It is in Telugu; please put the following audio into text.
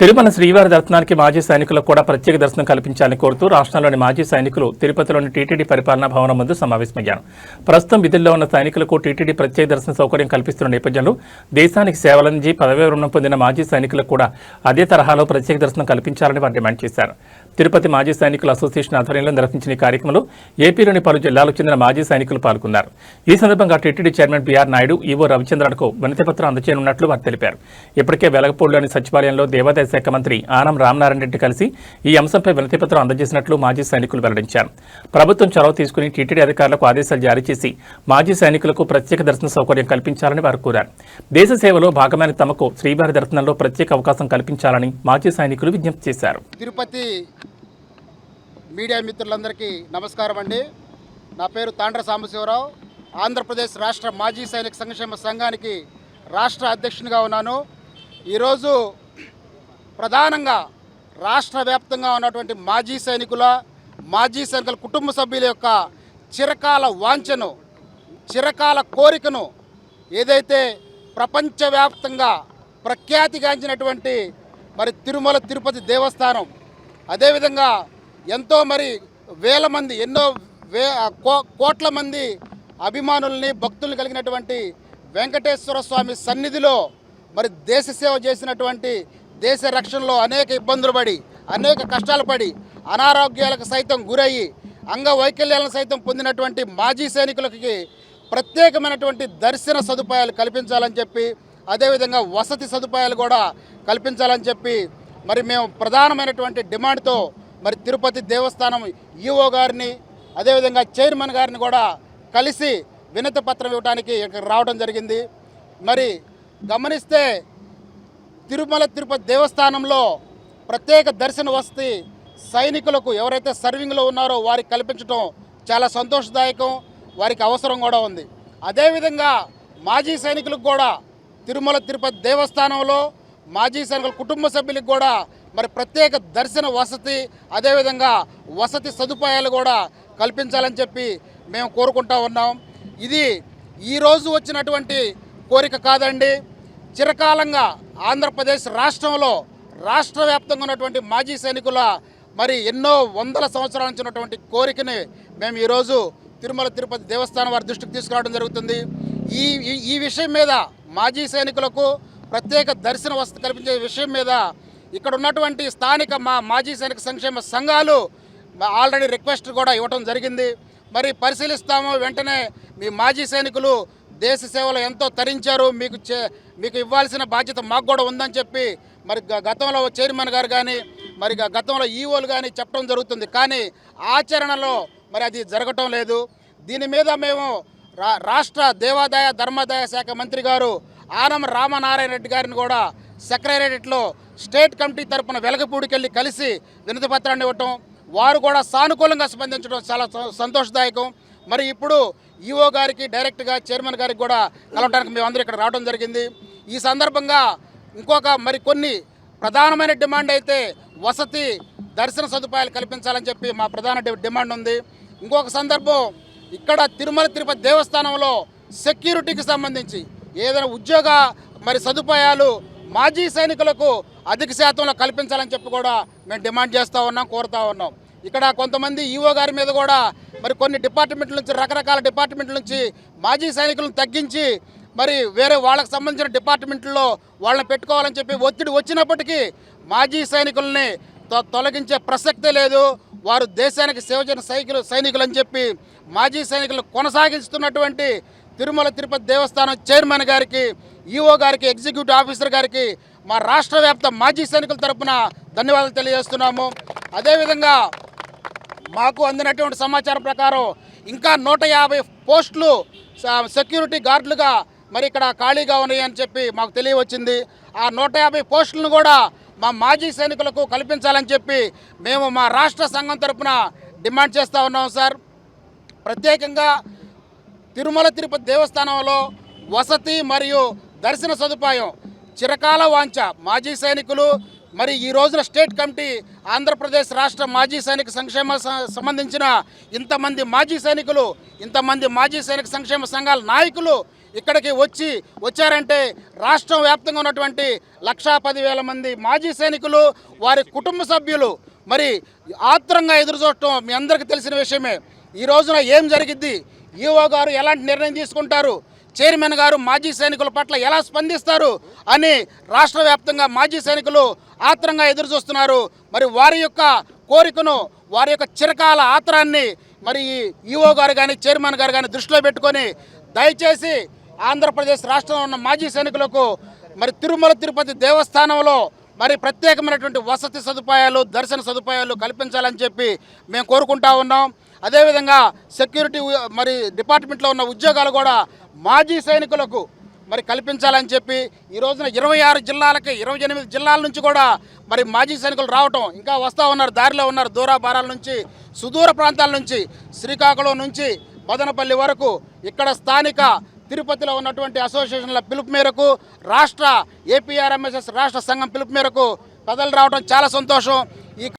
తిరుమల శ్రీవారి దర్శనానికి మాజీ సైనికులకు కూడా ప్రత్యేక దర్శనం కల్పించాలని కోరుతూ రాష్ట్రంలోని మాజీ సైనికులు తిరుపతిలోని టీటీడీ పరిపాలనా భవనం ముందు సమావేశమయ్యారు. ప్రస్తుతం విధుల్లో ఉన్న సైనికులకు టీటీడీ ప్రత్యేక దర్శన సౌకర్యం కల్పిస్తున్న నేపథ్యంలో దేశానికి సేవలందించి పదవీ విరమణ పొందిన మాజీ సైనికులకు కూడా అదే తరహాలో ప్రత్యేక దర్శనం కల్పించాలని వారు డిమాండ్ చేశారు. తిరుపతి మాజీ సైనికుల అసోసియేషన్ ఆధ్వర్యంలో నిర్వహించిన ఈ కార్యక్రమంలో ఏపీలోని పలు జిల్లాలకు చెందిన మాజీ సైనికులు పాల్గొన్నారు. ఈ సందర్భంగా TTD chairman BR Naidu, EO రవిచంద్రన్కు వినతిపత్రం అందజేయనున్నట్లు వారు తెలిపారు. ఇప్పటికే వెలగపూడిలోని సచివాలయంలో దేవాదాయ శాఖ మంత్రి ఆనం రామనారాయణ రెడ్డి కలిసి ఈ అంశంపై వినతిపత్రం అందజేసినట్లు మాజీ సైనికులు వెల్లడించారు. ప్రభుత్వం చొరవ తీసుకుని టీటీడీ అధికారులకు ఆదేశాలు జారీ చేసి మాజీ సైనికులకు ప్రత్యేక దర్శన సౌకర్యం కల్పించాలని వారు కోరారు. దేశ సేవలో భాగమైన తమకు శ్రీవారి దర్శనంలో ప్రత్యేక అవకాశం కల్పించాలని మాజీ సైనికులు విజ్ఞప్తి చేశారు. తిరుపతి మీడియా మిత్రులందరికీ నమస్కారం అండి. నా పేరు తాండ్ర సాంబశివరావు. ఆంధ్రప్రదేశ్ రాష్ట్ర మాజీ సైనిక సంక్షేమ సంఘానికి రాష్ట్ర అధ్యక్షునిగా ఉన్నాను. ఈరోజు ప్రధానంగా రాష్ట్ర వ్యాప్తంగా ఉన్నటువంటి మాజీ సైనికుల కుటుంబ సభ్యుల యొక్క చిరకాల వాంఛను, చిరకాల కోరికను ఏదైతే ప్రపంచవ్యాప్తంగా ప్రఖ్యాతిగాంచినటువంటి మరి తిరుమల తిరుపతి దేవస్థానం, అదేవిధంగా ఎంతో మరి వేల మంది, కోట్ల మంది అభిమానుల్ని, భక్తుల్ని కలిగినటువంటి వెంకటేశ్వర స్వామి సన్నిధిలో మరి దేశ సేవ చేసినటువంటి, దేశ రక్షణలో అనేక ఇబ్బందులు పడి, అనేక కష్టాలు పడి, అనారోగ్యాలకు సైతం గురయ్యి, అంగవైకల్యాలను సైతం పొందినటువంటి మాజీ సైనికులకి ప్రత్యేకమైనటువంటి దర్శన సదుపాయాలు కల్పించాలని చెప్పి, అదేవిధంగా వసతి సదుపాయాలు కూడా కల్పించాలని చెప్పి మరి మేము ప్రధానమైనటువంటి డిమాండ్తో మరి తిరుపతి దేవస్థానం ఈఓ గారిని, అదేవిధంగా చైర్మన్ గారిని కూడా కలిసి వినతి పత్రం ఇవ్వడానికి ఇక్కడ రావడం జరిగింది. మరి గమనిస్తే తిరుమల తిరుపతి దేవస్థానంలో ప్రత్యేక దర్శన వసతి సైనికులకు ఎవరైతే సర్వింగ్లో ఉన్నారో వారికి కల్పించడం చాలా సంతోషదాయకం, వారికి అవసరం కూడా ఉంది. అదేవిధంగా మాజీ సైనికులకు కూడా తిరుమల తిరుపతి దేవస్థానంలో మాజీ సైనికుల కుటుంబ సభ్యులకు కూడా మరి ప్రత్యేక దర్శన వసతి, అదేవిధంగా వసతి సదుపాయాలు కూడా కల్పించాలని చెప్పి మేము కోరుకుంటా ఉన్నాం. ఇది ఈరోజు వచ్చినటువంటి కోరిక కాదండి. చిరకాలంగా ఆంధ్రప్రదేశ్ రాష్ట్రంలో రాష్ట్ర వ్యాప్తంగా ఉన్నటువంటి మాజీ సైనికుల మరి ఎన్నో వందల సంవత్సరాల నుంచి ఉన్నటువంటి కోరికని మేము ఈరోజు తిరుమల తిరుపతి దేవస్థానం వారి దృష్టికి తీసుకురావడం జరుగుతుంది. ఈ విషయం మీద మాజీ సైనికులకు ప్రత్యేక దర్శన వసతి కల్పించే విషయం మీద ఇక్కడ ఉన్నటువంటి స్థానిక మాజీ సైనిక సంక్షేమ సంఘాలు ఆల్రెడీ రిక్వెస్ట్ కూడా ఇవ్వడం జరిగింది. మరి పరిశీలిస్తాము. వెంటనే మీ మాజీ సైనికులు దేశ సేవలో ఎంతో తరించారు, మీకు ఇవ్వాల్సిన బాధ్యత మాకు కూడా ఉందని చెప్పి మరి గతంలో చైర్మన్ గారు కానీ, మరి గతంలో ఈఓలు కానీ చెప్పడం జరుగుతుంది. కానీ ఆచరణలో మరి అది జరగటం లేదు. దీని మీద మేము రాష్ట్ర దేవాదాయ ధర్మాదాయ శాఖ మంత్రి గారు ఆనం రామనారాయణ రెడ్డి గారిని కూడా సెక్రటేరియట్లో స్టేట్ కమిటీ తరఫున వెలగపూడికి వెళ్ళి కలిసి వినతి పత్రాన్ని ఇవ్వటం, వారు కూడా సానుకూలంగా స్పందించడం చాలా సంతోషదాయకం. మరి ఇప్పుడు ఈఓ గారికి డైరెక్ట్గా చైర్మన్ గారికి కూడా కలవడానికి మేమందరూ ఇక్కడ రావడం జరిగింది. ఈ సందర్భంగా ఇంకొక మరి కొన్ని ప్రధానమైన డిమాండ్ అయితే వసతి దర్శన సదుపాయాలు కల్పించాలని చెప్పి మా ప్రధాన డిమాండ్ ఉంది. ఇంకొక సందర్భం, ఇక్కడ తిరుమల తిరుపతి దేవస్థానంలో సెక్యూరిటీకి సంబంధించి ఏదైనా ఉద్యోగ మరి సదుపాయాలు మాజీ సైనికులకు అధిక శాతంలో కల్పించాలని చెప్పి కూడా మేము డిమాండ్ చేస్తూ ఉన్నాం, కోరుతూ ఉన్నాం. ఇక్కడ కొంతమంది ఈఓ గారి మీద కూడా మరి కొన్ని డిపార్ట్మెంట్ల నుంచి, రకరకాల డిపార్ట్మెంట్ల నుంచి మాజీ సైనికులను తగ్గించి మరి వేరే వాళ్ళకి సంబంధించిన డిపార్ట్మెంట్లో వాళ్ళని పెట్టుకోవాలని చెప్పి ఒత్తిడి వచ్చినప్పటికీ మాజీ సైనికుల్ని తొలగించే ప్రసక్తే లేదు. వారు దేశానికి సేవ చేసిన సైనికులు అని చెప్పి మాజీ సైనికులను కొనసాగిస్తున్నటువంటి తిరుమల తిరుపతి దేవస్థానం చైర్మన్ గారికి, ఈఓ గారికి, ఎగ్జిక్యూటివ్ ఆఫీసర్ గారికి మా రాష్ట్ర వ్యాప్త మాజీ సైనికుల తరఫున ధన్యవాదాలు తెలియజేస్తున్నాము. అదేవిధంగా మాకు అందినటువంటి సమాచారం ప్రకారం ఇంకా 150 పోస్టులు సెక్యూరిటీ గార్డులుగా మరి ఇక్కడ ఖాళీగా ఉన్నాయని చెప్పి మాకు తెలియవచ్చింది. ఆ 150 పోస్టులను కూడా మా మాజీ సైనికులకు కల్పించాలని చెప్పి మేము మా రాష్ట్ర సంఘం తరఫున డిమాండ్ చేస్తూ ఉన్నాం సార్. ప్రత్యేకంగా తిరుమల తిరుపతి దేవస్థానంలో వసతి మరియు దర్శన సదుపాయం చిరకాల వాంఛ మాజీ సైనికులు, మరి ఈ రోజున స్టేట్ కమిటీ ఆంధ్రప్రదేశ్ రాష్ట్ర మాజీ సైనిక సంక్షేమ సంబంధించిన ఇంతమంది మాజీ సైనికులు, ఇంతమంది మాజీ సైనిక సంక్షేమ సంఘాల నాయకులు ఇక్కడికి వచ్చారంటే రాష్ట్రం వ్యాప్తంగా ఉన్నటువంటి 1,10,000 మంది మాజీ సైనికులు వారి కుటుంబ సభ్యులు మరి ఆత్రంగా ఎదురు చూడటం మీ అందరికీ తెలిసిన విషయమే. ఈ రోజున ఏం జరిగిద్ది, ఈఓ గారు ఎలాంటి నిర్ణయం తీసుకుంటారు, చైర్మన్ గారు మాజీ సైనికుల పట్ల ఎలా స్పందిస్తారు అని రాష్ట్ర వ్యాప్తంగా మాజీ సైనికులు ఆత్రంగా ఎదురు చూస్తున్నారు. మరి వారి యొక్క కోరికను, వారి యొక్క చిరకాల ఆత్రాన్ని మరి ఈఓ గారు కానీ చైర్మన్ గారు కానీ దృష్టిలో పెట్టుకొని దయచేసి ఆంధ్రప్రదేశ్ రాష్ట్రంలో ఉన్న మాజీ సైనికులకు మరి తిరుమల తిరుపతి దేవస్థానంలో మరి ప్రత్యేకమైనటువంటి వసతి సదుపాయాలు, దర్శన సదుపాయాలు కల్పించాలని చెప్పి మేము కోరుకుంటా ఉన్నాం. అదేవిధంగా సెక్యూరిటీ మరి డిపార్ట్మెంట్లో ఉన్న ఉద్యోగాలు కూడా మాజీ సైనికులకు మరి కల్పించాలని చెప్పి ఈ రోజున 26 జిల్లాలకి 28 జిల్లాల నుంచి కూడా మరి మాజీ సైనికులు రావటం, ఇంకా వస్తూ ఉన్నారు, దారిలో ఉన్నారు, దూరాభారాల నుంచి, సుదూర ప్రాంతాల నుంచి, శ్రీకాకుళం నుంచి మదనపల్లి వరకు. ఇక్కడ స్థానిక తిరుపతిలో ఉన్నటువంటి అసోసియేషన్ల పిలుపు మేరకు, రాష్ట్ర ఏపీఆర్ఎంఎస్ఎస్ రాష్ట్ర సంఘం పిలుపు మేరకు కథలు రావడం చాలా సంతోషం. ఈ